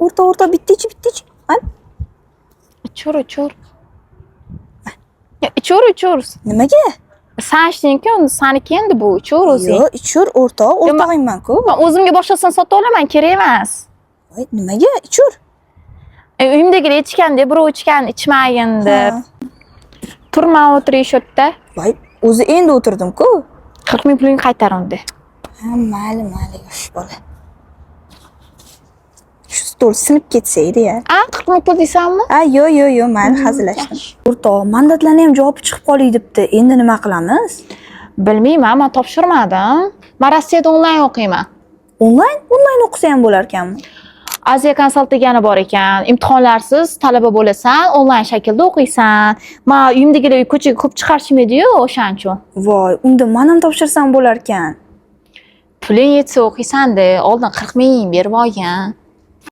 O'rta bittichi. Mana. Ichur. Ichur. Nimaga? Sen ishdingki, saniki endi bu. Ichur o'zing. Yo'q, ichur o'rtog'ingman-ku. Men o'zimga boshqasini sota olaman, kerak emas. Voy, nimaga? Ichur. Uyimdagilar ichganda, birov ichgan, ichmagin deb. Turman o'tirish shu yerda. Voy, o'zi endi o'tirdim-ku. 40 ming pulingni qaytar unda. Ha, mayli, yosh bola. Shu stol sinib ketsa edi-ya. 40 ming pul deysanmi? Yo'q, mayli, hazillashdim. O'rtoq, mandatlarni ham javobi chiqib qolay debdi. Endi nima qilamiz? Bilmayman, men topshirmadim. Men Rossiyada onlayn o'qiyman. Onlayn o'qisa ham bo'lar ekanmi? Aziya konsult degani bor ekan. Imtihonlarsiz talaba bo'lasan, onlayn shaklda o'qiysan. Men uyimdagilar ko'chaga ko'p chiqarishmaydi-yu, o'shaning uchun. Voy, unda men ham topshirsam bo'lar ekan. Puling yetsa o'qiysan-da, oldin 40 ming berib olgan.